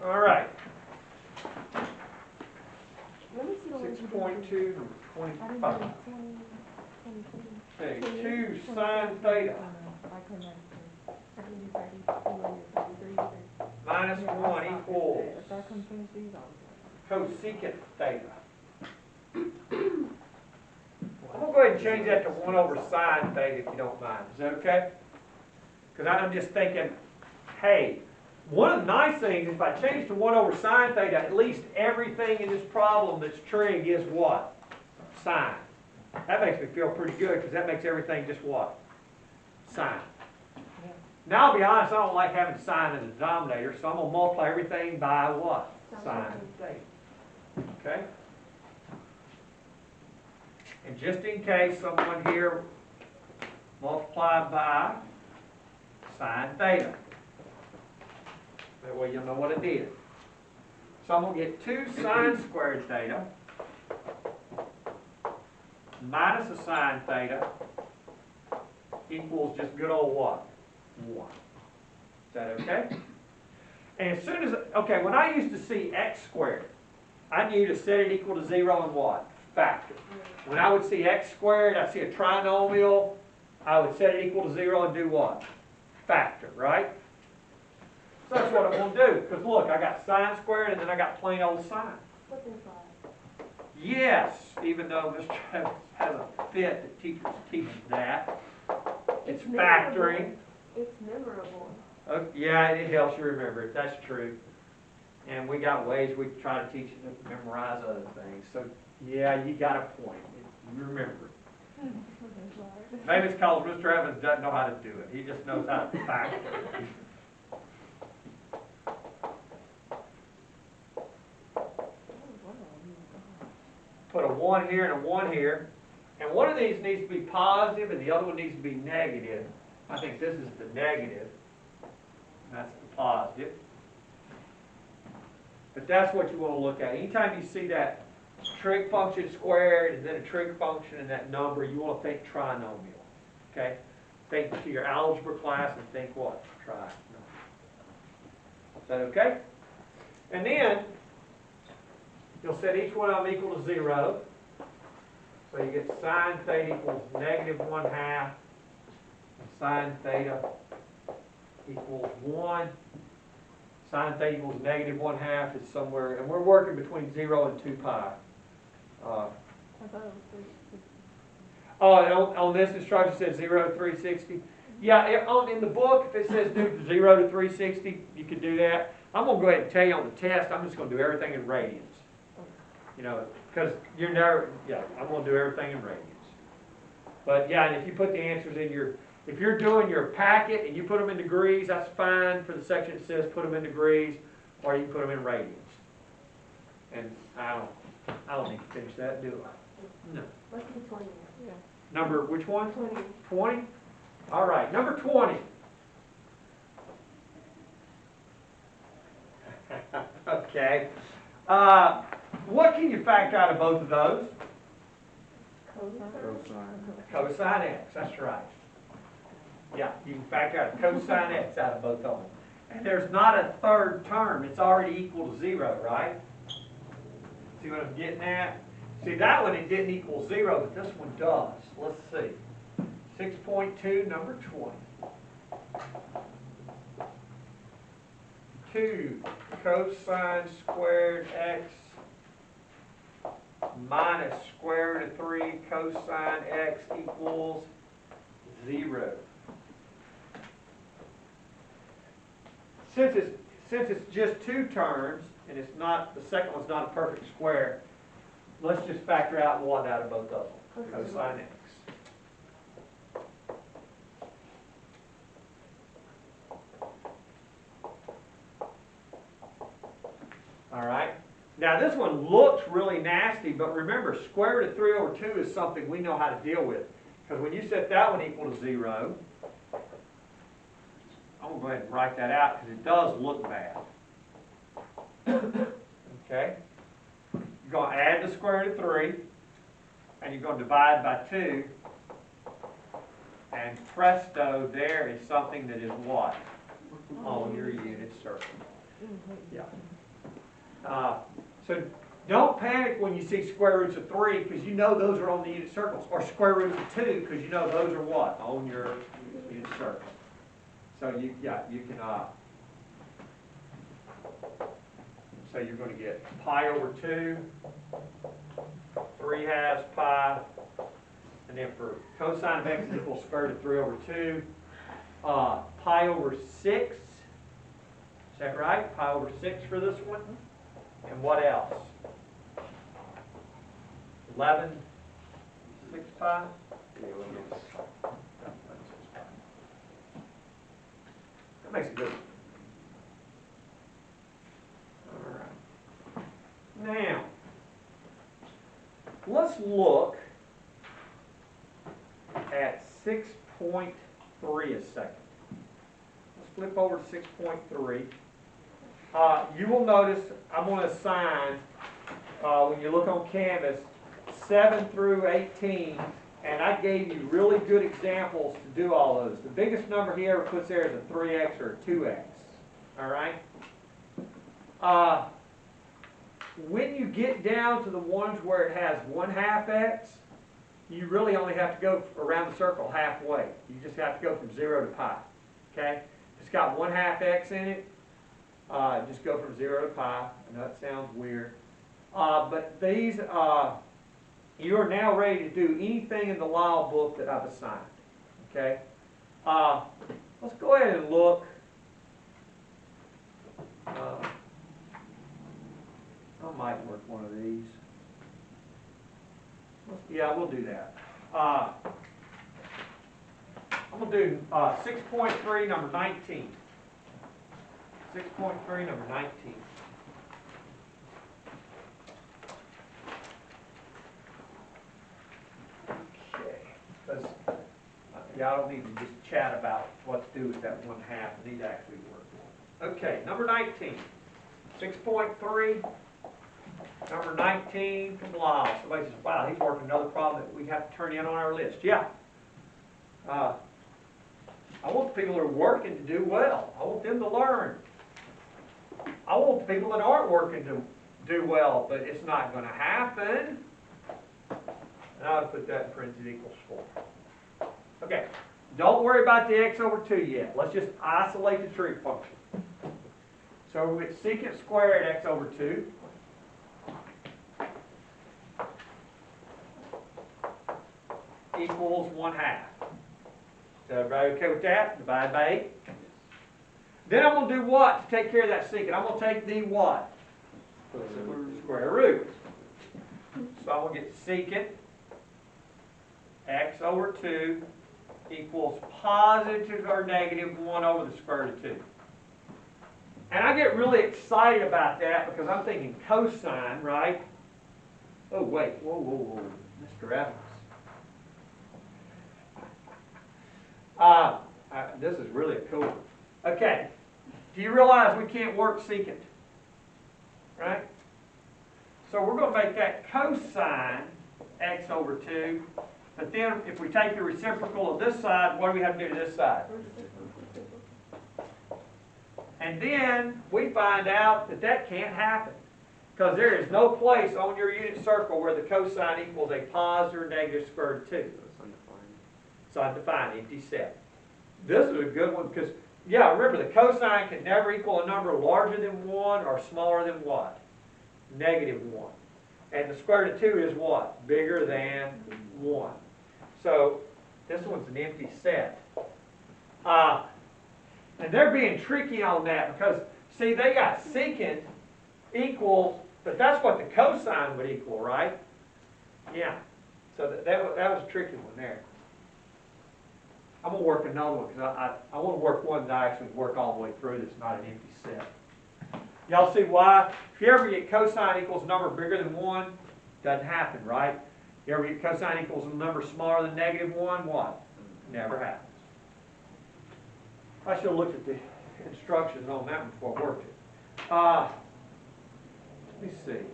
All right. Let me see the ones you did. 6.2, I didn't do 25. 20, Okay, 2 sine theta minus 1 equals If I can finish these, cosecant theta. I'm going to go ahead and change that to 1 over sine theta if you don't mind. Is that okay? Because I'm just thinking, hey, one of the nice things, if I change to 1 over sine theta, at least everything in this problem that's trig is what? Sine. That makes me feel pretty good because that makes everything just what? Sine. Yeah. Now, I'll be honest, I don't like having sine in the denominator, so I'm going to multiply everything by what? Sine theta. Okay? And just in case someone here multiplied by sine theta. That way you'll know what it is. So I'm going to get 2 sine squared theta minus a sine theta equals just good old what? 1. Is that okay? And as soon as, okay, when I used to see x squared, I knew to set it equal to 0 and what? Factor. When I would see x squared, I'd see a trinomial, I would set it equal to 0 and do what? Factor, right? So that's what I'm going to do. Because look, I got sine squared and then I got plain old sine. Yes, even though Mr. Travis has a fit that teachers teach that. It's factoring. It's memorable. Yeah, it helps you remember it. That's true. And we got ways we try to teach you to memorize other things. So, yeah, you got a point. You remember it. Maybe it's because Mr. Evans doesn't know how to do it. He just knows how to factor. Put a 1 here and a 1 here. And one of these needs to be positive and the other one needs to be negative. I think this is the negative. That's the positive. But that's what you want to look at. Anytime you see that trig function squared and then a trig function and that number, you want to think trinomial. Okay? Think to your algebra class and think what? Trinomial. Is that okay? And then you'll set each one of them equal to 0. So you get sine theta equals negative 1/2. And sine theta equals 1. Sine theta equals negative 1/2 is somewhere, and we're working between 0 and 2 pi. On this instruction it says 0 to 360. Yeah, in the book, if it says do 0 to 360, you can do that. I'm going to go ahead and tell you on the test, I'm just going to do everything in radians. You know, because you're never, yeah, I'm going to do everything in radians. But yeah, and if you put the answers in your, if you're doing your packet and you put them in degrees, that's fine for the section that says put them in degrees, or you can put them in radians. And I don't need to finish that, do I? No. Let's do 20. Yeah. Number, which one? 20. 20? All right, number 20. Okay. What can you factor out of both of those? Cosine x, that's right. Yeah, you can factor out cosine x out of both of them. And there's not a third term. It's already equal to 0, right? See what I'm getting at? See, that one it didn't equal 0, but this one does. Let's see. 6.2, number 20. 2 cosine squared x minus square root of 3 cosine x equals 0. Since it's just 2 terms and it's not, the second one's not a perfect square, let's just factor out one out of both of them. Cosine x. All right. Now this one looks really nasty, but remember, square root of 3 over 2 is something we know how to deal with. Because when you set that one equal to 0, I'm going to go ahead and write that out because it does look bad. Okay? You're going to add the square root of 3, and you're going to divide by 2, and presto, there is something that is what? On your unit circle. Yeah. So don't panic when you see square roots of 3, because you know those are on the unit circles, or square roots of 2, because you know those are what? On your unit circle. So you can, so you're going to get pi over 2, 3/2 pi, and then for cosine of x is equal to square root of 3 over 2, pi over 6, is that right? Pi over 6 for this one. And what else? 11, 6 pi? That makes it good. All right. Now, let's look at 6.3 a second. Let's flip over to 6.3. You will notice I'm going to assign, when you look on Canvas, 7 through 18, and I gave you really good examples to do all those. The biggest number he ever puts there is a 3x or a 2x. All right? When you get down to the ones where it has 1/2 x, you really only have to go around the circle halfway. You just have to go from 0 to pi. Okay? If it's got 1/2 x in it, just go from 0 to pi. I know it sounds weird. But these, you are now ready to do anything in the law book that I've assigned. Okay? Let's go ahead and look. I might work one of these. Yeah, we'll do that. I'm going to do 6.3, number 19. 6.3, number 19. Okay. Yeah, I don't need to just chat about what to do with that 1/2. I need to actually work. Okay, number 19. 6.3. Number 19 from Lyle. Somebody says, wow, he's working another problem that we have to turn in on our list. Yeah. I want the people that are working to do well. I want them to learn. I want the people that aren't working to do well, but it's not going to happen. And I would put that in parentheses equals 4. Okay. Don't worry about the x over 2 yet. Let's just isolate the trig function. So with secant squared x over 2. Equals 1/2. So everybody okay with that? Divide by 8. Then I'm going to do what to take care of that secant? I'm going to take the what? Square root. So I'm going to get secant x over 2 equals positive or negative 1 over the square root of 2. And I get really excited about that because I'm thinking cosine, right? Oh, wait. Whoa. Mr. Evans. This is really cool. Okay. Do you realize we can't work secant? Right? So we're going to make that cosine x over 2. But then if we take the reciprocal of this side, what do we have to do to this side? And then we find out that that can't happen. Because there is no place on your unit circle where the cosine equals a positive or negative square root of 2. It's undefined, empty set. This is a good one because, yeah, remember the cosine can never equal a number larger than 1 or smaller than what? Negative 1. And the square root of 2 is what? Bigger than 1. So this one's an empty set. And they're being tricky on that because, see, they got secant equals, but that's what the cosine would equal, right? Yeah. So that was a tricky one there. I'm going to work another one because I want to work one that I actually work all the way through that's not an empty set. Y'all see why? If you ever get cosine equals a number bigger than 1, doesn't happen, right? You ever get cosine equals a number smaller than negative 1, what? Never happens. I should have looked at the instructions on that one before I worked it. Let me see.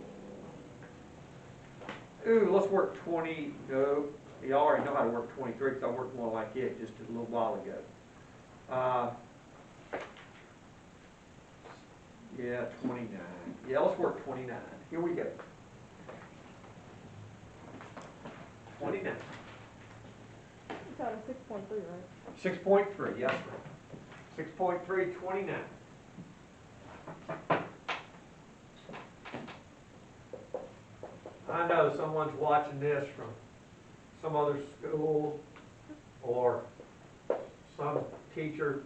Ooh, let's work 20. No, you already know how to work 23 because I worked one like it just a little while ago. Yeah, 29. Yeah, let's work 29. Here we go. 29. It's out of 6.3, right? 6.3, yes, sir. 6.3, 29. I know someone's watching this from some other school or some teacher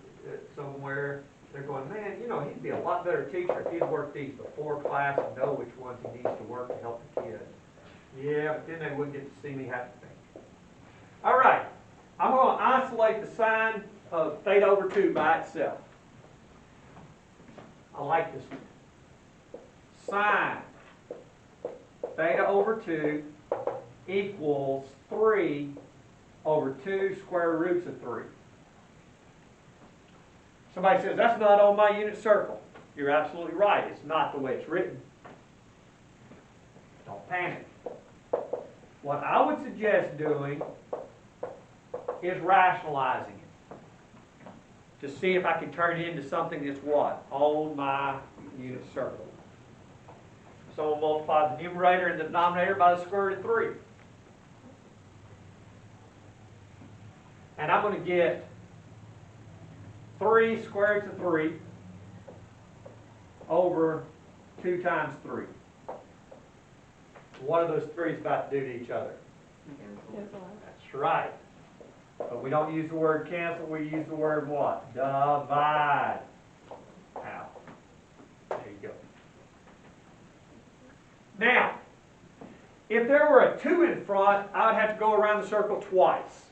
somewhere. They're going, man, you know, he'd be a lot better teacher if he'd worked these before class and know which ones he needs to work to help the kids. Yeah, but then they wouldn't get to see me have to think. All right, I'm going to isolate the sine of theta over 2 by itself. I like this one. Sine theta over 2 equals 3 over 2 square roots of 3. Somebody says, that's not on my unit circle. You're absolutely right. It's not the way it's written. Don't panic. What I would suggest doing is rationalizing it to see if I can turn it into something that's what? On my unit circle. So we'll multiply the numerator and the denominator by the square root of 3. And I'm going to get 3 square roots of 3 over 2 times 3. What are those 3's about to do to each other? That's right. But we don't use the word cancel, we use the word what? Divide. Out. There you go. Now, if there were a 2 in front, I would have to go around the circle twice.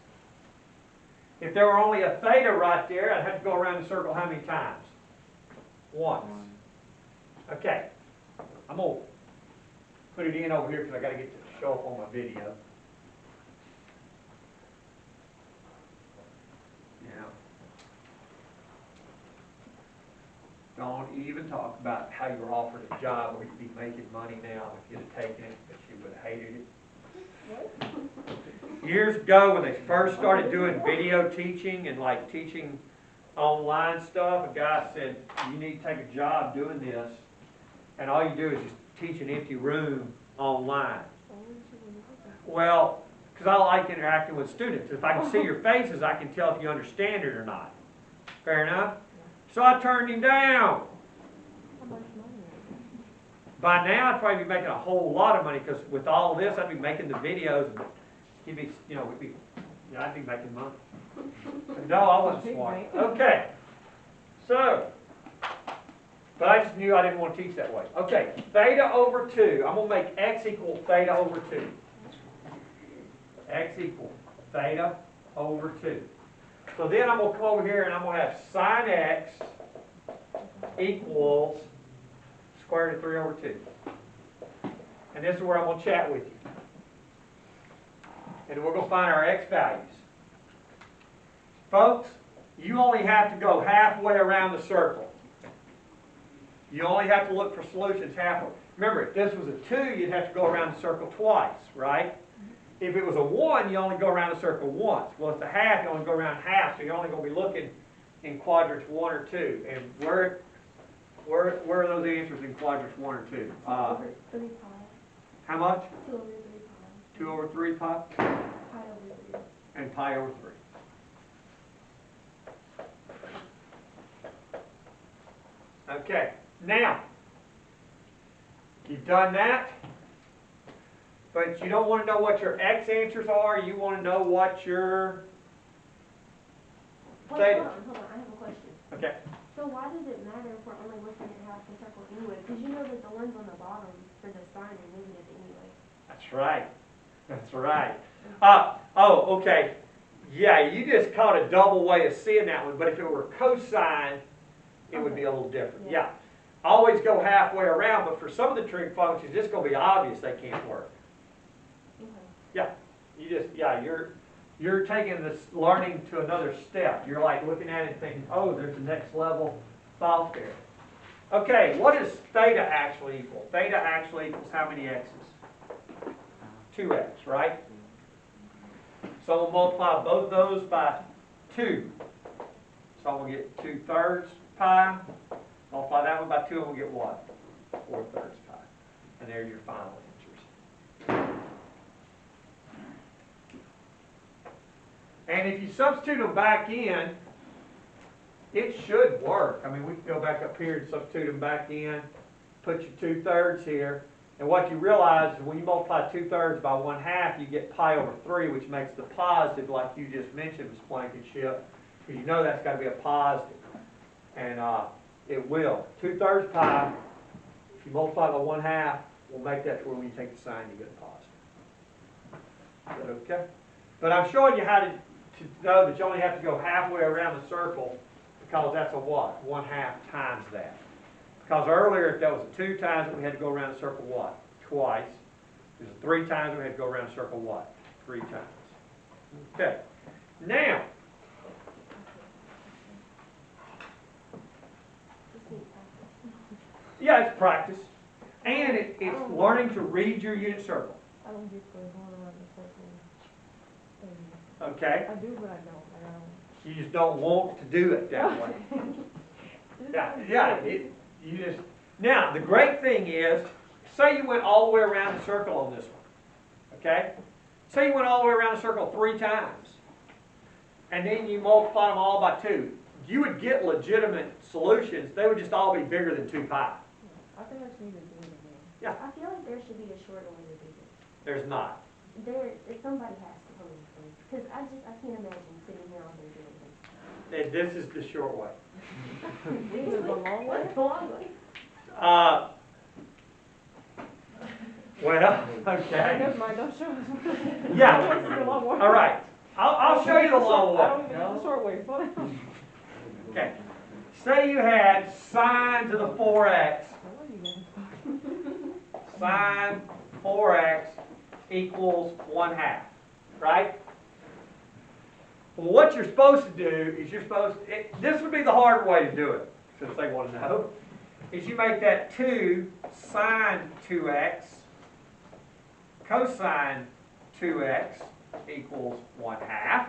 If there were only a theta right there, I'd have to go around the circle how many times? Once. Okay. I'm going to put it in over here because I got to get to show up on my video. Yeah. Don't even talk about how you were offered a job where you'd be making money now if you'd have taken it, but you would have hated it. Years ago when they first started doing video teaching and like teaching online stuff, a guy said, you need to take a job doing this, and all you do is just teach an empty room online. Well, because I like interacting with students. If I can see your faces, I can tell if you understand it or not. Fair enough? So I turned him down. By now, I'd probably be making a whole lot of money because with all of this, I'd be making the videos and he'd be, you know, I'd be making money. But no, I wasn't smart. Okay. So, but I just knew I didn't want to teach that way. Okay, theta over 2. I'm going to make x equal theta over 2. X equal theta over 2. So then I'm going to come over here and I'm going to have sine x equals square root of 3 over 2. And this is where I'm going to chat with you. And we're going to find our x values. Folks, you only have to go halfway around the circle. You only have to look for solutions halfway. Remember, if this was a 2, you'd have to go around the circle twice, right? If it was a 1, you only go around the circle once. Well, if it's a half, you only go around half, so you're only going to be looking in quadrants 1 or 2. And where are those answers in quadrants 1 or 2? Over 3 pi. How much? 2 over 3 pi. 2 over 3 pi? Pi over 3. And pi over 3. Okay, now, you've done that, but you don't want to know what your x answers are, you want to know what your Wait, theta. hold on, I have a question. Okay. So why does it matter if we're only looking at half the circle anyway? Because you know that the ones on the bottom for the sign are negative anyway. That's right. That's right. Oh, okay. Yeah, you just caught a double way of seeing that one, but if it were cosine, it would be a little different. Yeah. Always go halfway around, but for some of the trig functions, it's going to be obvious they can't work. Okay. Yeah. You're taking this learning to another step. You're like looking at it and thinking, oh, there's the next level thought there. Okay, what does theta actually equal? Theta actually equals how many x's? 2x, right? So we'll multiply both those by 2. So I'm going to get 2/3 pi Multiply that one by 2 and we'll get what? 4/3 pi. And there's your final answers. And if you substitute them back in, it should work. I mean, we can go back up here and substitute them back in, put your 2/3 here, and what you realize is when you multiply 2/3 by 1/2, you get pi over 3, which makes the positive, like you just mentioned, Ms. Blankenship, because you know that's got to be a positive. And it will. 2/3 pi, if you multiply by 1/2, we'll make that to where when you take the sign, you get a positive. Is that okay? But I'm showing you how to know that you only have to go halfway around the circle, because that's a what? 1/2 times that. Because earlier, if that was a 2 times it, we had to go around the circle what? Twice. If it was a 3 times, we had to go around the circle what? 3 times. Okay. Now, yeah, it's practice. And it's learning to read your unit circle. I don't get the going around the circle. Okay? I do, but I don't. You just don't want to do it that way. You just, now, the great thing is, say you went all the way around the circle on this one, okay? Say you went all the way around the circle 3 times, and then you multiply them all by 2. You would get legitimate solutions. They would just all be bigger than 2 pi. I think I just need to do it again. Yeah. I feel like there should be a shorter way to do this. There's not. Somebody has to come in, because I can't imagine sitting here all day doing this. And this is the short way. This is a long way. The long way. Well, okay. Never mind, don't show us. Yeah. This is a long way. All right. I'll show you the long I way. don't even know the short way. Okay. Say you had sine to the 4x. Sine 4x equals 1/2, right? Well, what you're supposed to do is this would be the hard way to do it, since they want to know, is you make that 2 sine 2x cosine 2x equals 1/2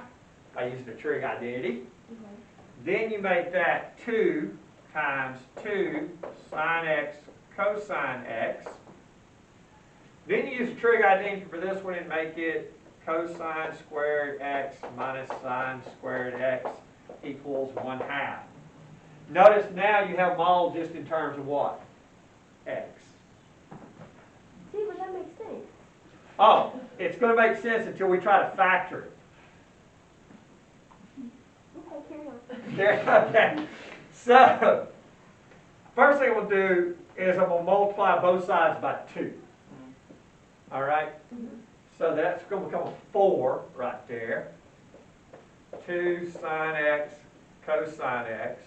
by using the trig identity. Okay. Then you make that 2 times 2 sine x cosine x. Then you use the trig identity for this one and make it cosine squared x minus sine squared x equals 1/2. Notice now you have them all just in terms of what? X. See, but that makes sense. Oh, it's going to make sense until we try to factor it. Okay, carry on. There, okay. So, first thing we'll do is I'm going to multiply both sides by 2. All right? So that's going to become a 4 right there. 2 sine x cosine x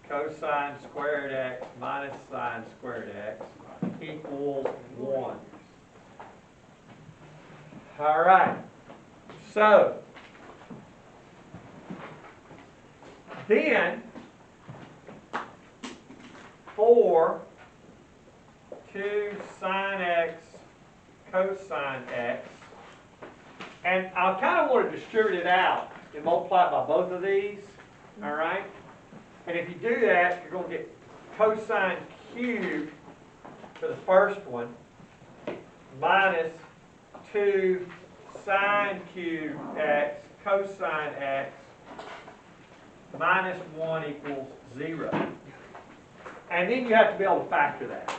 cosine squared x minus sine squared x equals 1. All right. So, then 4 2 sine x cosine x, and I kind of want to distribute it out and multiply it by both of these, all right? And if you do that, you're going to get cosine cubed for the first one minus 2 sine cubed x cosine x minus 1 equals 0. And then you have to be able to factor that.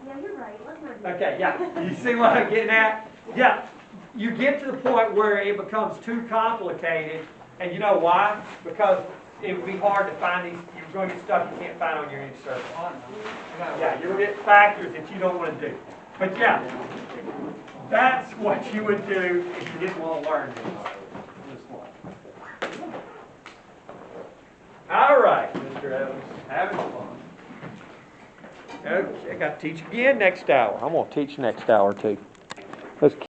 Yeah, you're right. Let's not do Okay, yeah. You see what I'm getting at? Yeah. You get to the point where it becomes too complicated, and you know why? Because it would be hard to find these. You're going to get stuff you can't find on your unit circle. Yeah, you'll get factors that you don't want to do. But yeah, that's what you would do if you didn't want to learn this one. All right, Mr. Evans, having fun. Okay, I got to teach again next hour. I'm going to teach next hour too. Let's keep